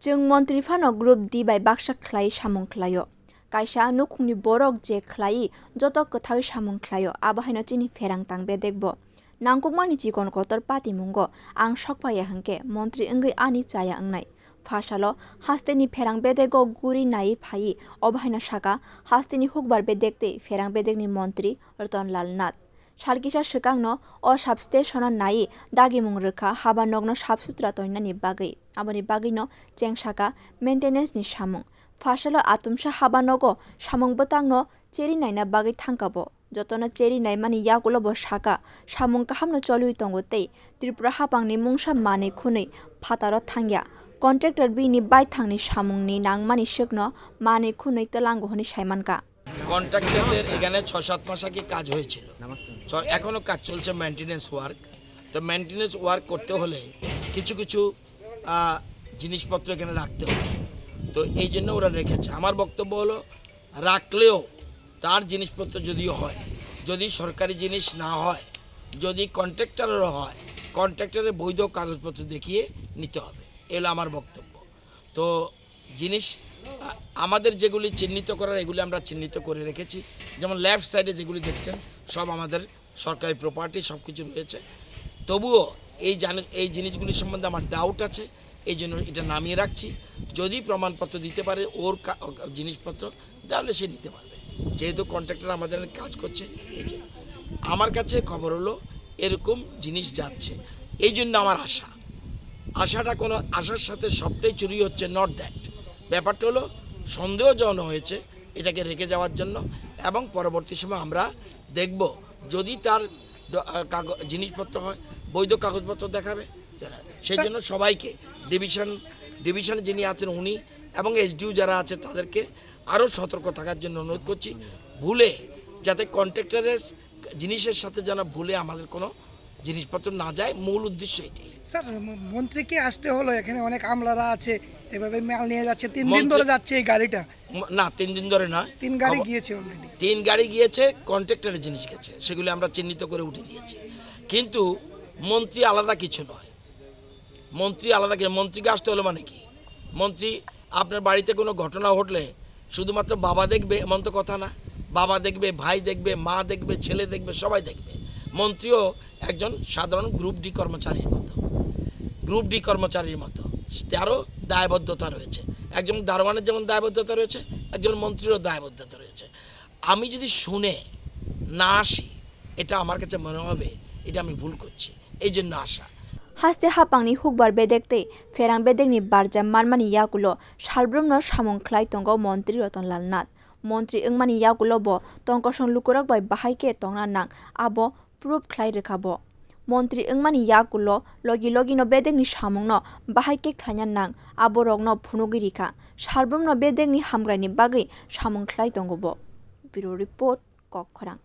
जों मन्त्रि फानो group D bye Baksa खलाय सामुं खलायो कायसा नुखुंनि बरक जे खलाय जत कथाव सामुं खलायो आबाहायना चिनि फेरां तां बे देखबो नांगौमानि चिकन कतर पाति मुंगो आं सकपाया हंके मन्त्रि अंगै आनि चाया अंगनाय फासालो हास्तेनि फेरां बेदेगो गुरि नाई फाई अबाहायना साका हास्तेनि हुकबार बेदेखते फेरां बेदेगनि मन्त्रि रतनलाल नाथ सालकिसा सिगांनो अ साब स्टेशना नाई दागि मुं रोखा हाबा नग्न साफ सुथ्रा तयनानि बागै आबनि बागैनो चेंसाका मेन्टेनेन्सनि सामुं फासालो आतुमसा हाबा नगो सामुं बतांनो चेरि नायना बागै थांकाबो जतनो चेरि नाय मानि याकुलबो साका सामुं काहामनो चलुइ तंगोतै त्रिपुरा हापांनि मुंसा माने खुनै फातारो थांग्या कन्ट्रेक्टर बिनि बायथांनि सामुंनि नांमानि सिगनो माने खुनै तलांगो हनि साइमानका কন্ট্রাক্টরদের এখানে ৬-৭ মাস আগে কাজ হয়েছিল, এখনও কাজ চলছে মেনটেনেন্স ওয়ার্ক। তো মেনটেনেন্স ওয়ার্ক করতে হলে কিছু কিছু জিনিসপত্র এখানে রাখতে হবে, তো এই জন্য ওরা রেখেছে। আমার বক্তব্য হলো রাখলেও তার জিনিসপত্র যদিও হয়, যদি সরকারি জিনিস না হয়, যদি কন্ট্রাক্টরেরও হয়, কন্ট্রাক্টরের বৈধ কাগজপত্র দেখিয়ে নিতে হবে, এলো আমার বক্তব্য। তো জিনিস আমাদের যেগুলি চিহ্নিত করার এগুলি আমরা চিহ্নিত করে রেখেছি, যেমন লেফট সাইডে যেগুলি দেখছেন সব আমাদের সরকারি প্রপার্টি, সব কিছু রয়েছে। তবুও এই জিনিসগুলি সম্বন্ধে আমার ডাউট আছে, এই জন্য এটা নামিয়ে রাখছি। যদি প্রমাণপত্র দিতে পারে ওর জিনিসপত্র, তাহলে সে নিতে পারবে, যেহেতু কন্ট্রাক্টর আমাদের কাজ করছে। এই জন্য আমার কাছে খবর হলো এরকম জিনিস যাচ্ছে, এই জন্য আমার আশাটা কোনো আশার সাথে সবটাই চুরি হচ্ছে, নট দ্যাট। ব্যাপারটা হলো সন্দেহজনক হয়েছে, এটাকে রেখে যাওয়ার জন্য, এবং পরবর্তী সময় আমরা দেখব যদি তার জিনিসপত্র হয়, বৈধ কাগজপত্র দেখাবে যারা, সেই জন্য সবাইকে ডিভিশনে যিনি আছেন উনি এবং এসডিও যারা আছে তাদেরকে আরও সতর্ক থাকার জন্য অনুরোধ করছি, ভুলে যাতে কন্ট্রাক্টরের জিনিসের সাথে যেন ভুলে আমাদের কোনো জিনিসপত্র না যায়, মূল উদ্দেশ্য এটাই। স্যার, মন্ত্রীকে আসতে হলো, এখানে অনেক আমলারা আছে, এভাবে মাল নিয়ে যাচ্ছে, 3 দিন ধরে যাচ্ছে এই গাড়িটা। না, 3 দিন ধরে নয়, 3 গাড়ি গিয়েছে অলরেডি। 3 গাড়ি গিয়েছে, কন্ট্রাক্টরের জিনিস গেছে, সেগুলি আমরা চিহ্নিত করে উঠে দিয়েছি। কিন্তু মন্ত্রী আলাদা কিছু নয়, মন্ত্রীকে আসতে হলো মানে কি? মন্ত্রী আপনার বাড়িতে কোনো ঘটনা ঘটলে শুধুমাত্র বাবা দেখবে এমন তো কথা না, বাবা দেখবে, ভাই দেখবে, মা দেখবে, ছেলে দেখবে, সবাই দেখবে। মন্ত্রীও একজন সাধারণ গ্রুপ ডি কর্মচারীর মতো তারও দায়বদ্ধতা রয়েছে। একজন দারোয়ানের যেমন দায়বদ্ধতা রয়েছে, একজন মন্ত্রীরও দায়বদ্ধতা রয়েছে। আমি যদি শুনে না আসি, এটা আমার কাছে মনে হবে এটা আমি ভুল করছি, এই জন্য আসা। हास्ते हापांनि हुकबार बेदेखते फेरां बेदेखनि बारजा मानमानि याकुलो सालब्रुमनो सामुं खलाय तंगौ मन्त्रि रतनलाल नाथ मन्त्रि अंगमानि याकुलो बो तंकसं लुकुरक बाय बाहायके तंगना नां आबो प्रुफ खलाय रेखाबो मन्त्रि अंगमानि याकुलो लगिनो बेदेखनि सामुंनो बाहायके खलायना नां आबो रगनो फुनुगिरिखा सालब्रुमनो बेदेखनि हामग्रानि बागै सामुं खलाय तंगबो। Bureau report कखरां।